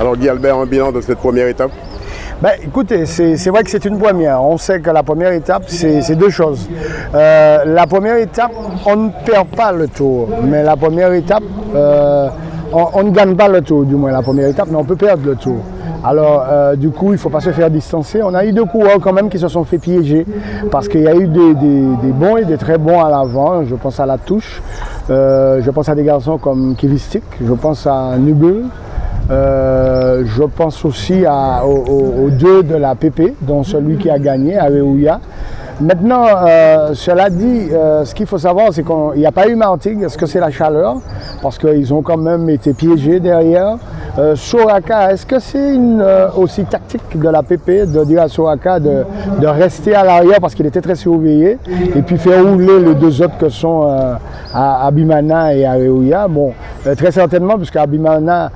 Alors Guy Albert, un bilan de cette première étape? Ben, écoutez, c'est vrai que c'est une première. On sait que la première étape, c'est deux choses. La première étape, on ne perd pas le tour, mais la première étape, on ne gagne pas le tour, du moins la première étape, mais on peut perdre le tour. Alors, du coup, il ne faut pas se faire distancer. On a eu deux coureurs quand même qui se sont fait piéger parce qu'il y a eu des bons et des très bons à l'avant. Je pense à La Touche, je pense à des garçons comme Kivistik, je pense à Nubul. Je pense aussi aux deux de la PP, dont celui qui a gagné, Areouya. Maintenant, cela dit, ce qu'il faut savoir, c'est qu'il n'y a pas eu Martigues. Est-ce que c'est la chaleur? Parce qu'ils ont quand même été piégés derrière. Soraka, est-ce que c'est aussi tactique de la PP de dire à Soraka de rester à l'arrière parce qu'il était très surveillé et puis faire rouler les deux autres que sont Abimana et Areouya? Bon, très certainement, puisque Abimana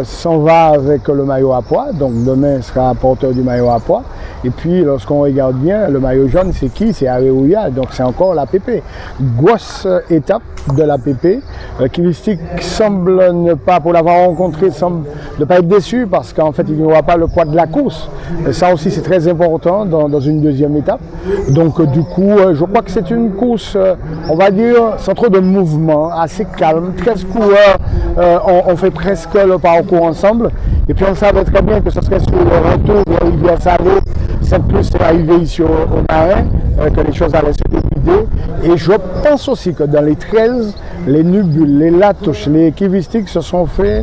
s'en va avec le maillot à pois, donc demain sera porteur du maillot à pois. Et puis, lorsqu'on regarde bien, le maillot jaune, c'est qui? C'est Areouya, donc c'est encore la PP. Grosse étape de la PP. Kivistik semble ne pas, pour l'avoir rencontré, semble ne pas être déçu parce qu'en fait, il n'aura pas le poids de la course. Et ça aussi, c'est très important dans une deuxième étape. Donc, du coup, je crois que c'est une course, on va dire, sans trop de mouvement, assez calme. 13 coureurs ont fait presque le parcours ensemble. Et puis, on savait très bien que ce serait sur le retour de Rivière-Salée, Sainte-Luce est arrivé ici au Marais, que les choses allaient se décider. Et je pense aussi que dans les 13, les Nubules, les La Touche, les Kivistik se sont fait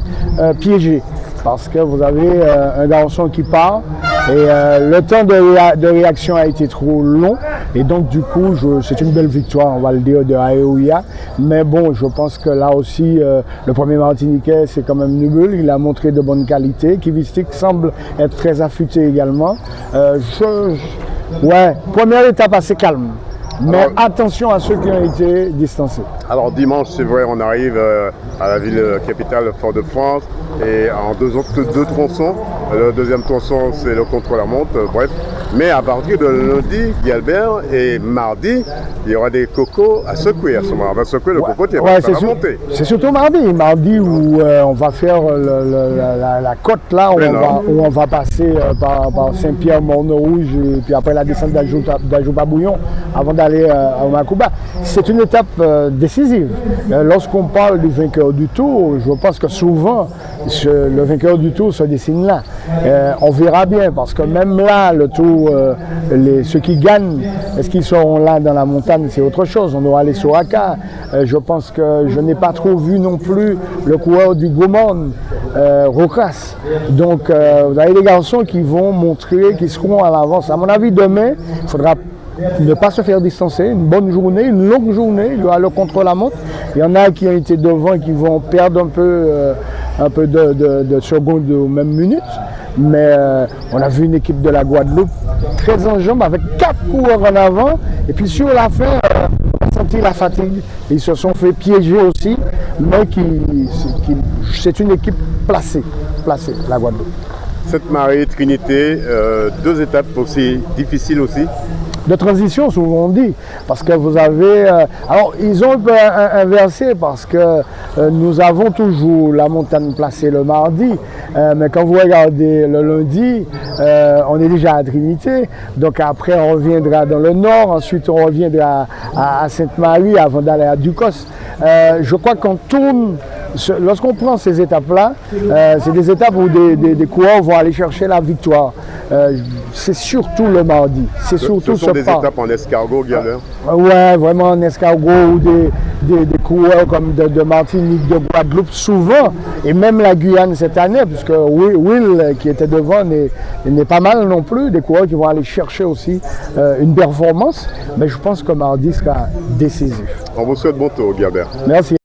piéger. Parce que vous avez un garçon qui part et le temps de réaction a été trop long. Et donc, du coup, c'est une belle victoire, on va le dire, de Areouya. Mais bon, je pense que là aussi, le premier Martiniquais, c'est quand même Nubul. Il a montré de bonnes qualités. Kivistik semble être très affûté également. Ouais, première étape assez calme. Mais alors, attention à ceux qui ont été distancés. Alors dimanche, c'est vrai, on arrive à la ville capitale Fort-de-France et en deux tronçons. Le deuxième tronçon, c'est le contre-la-montre, bref. Mais à partir de lundi, Guy Albert, et mardi, il y aura des cocos à secouer à ce moment. On va secouer le coco, il va monter. C'est surtout mardi. Mardi où on va faire la côte là, où on va passer par Saint-Pierre-Morne-Rouge et puis après la descente d'Ajoupa-Bouillon avant d'aller à Macouba. C'est une étape décisive. Lorsqu'on parle du vainqueur du Tour, je pense que souvent le vainqueur du Tour se dessine là. On verra bien parce que même là, le Tour, ceux qui gagnent, est-ce qu'ils seront là dans la montagne? C'est autre chose. On aura les Soraka. Je pense que je n'ai pas trop vu non plus le coureur du Gaumont, Rocas. Donc, vous avez des garçons qui vont montrer, qui seront à l'avance. À mon avis, demain, il faudra ne pas se faire distancer, une bonne journée, une longue journée, il y aura le contre-la-montre. Il y en a qui ont été devant et qui vont perdre un peu de secondes aux mêmes minutes. Mais on a vu une équipe de la Guadeloupe très en jambes avec 4 coureurs en avant. Et puis sur la fin, on a senti la fatigue. Ils se sont fait piéger aussi, mais c'est une équipe placée, la Guadeloupe. Sainte-Marie, Trinité, 2 étapes aussi difficiles aussi. De transition, souvent on dit, parce que vous avez... alors, ils ont un peu inversé, parce que nous avons toujours la montagne placée le mardi, mais quand vous regardez le lundi, on est déjà à Trinité, donc après on reviendra dans le nord, ensuite on reviendra à Sainte-Marie avant d'aller à Ducos. Je crois qu'on tourne... Lorsqu'on prend ces étapes-là, c'est des étapes où des coureurs vont aller chercher la victoire. C'est surtout le mardi. C'est surtout ce sont des étapes en escargot, Guy Albert? Ouais, vraiment en escargot ou des coureurs comme de Martinique, de Guadeloupe, souvent. Et même la Guyane cette année, puisque Will qui était devant, n'est pas mal non plus. Des coureurs qui vont aller chercher aussi une performance. Mais je pense que mardi sera décisif. On vous souhaite bon tour, Guy Albert. Merci.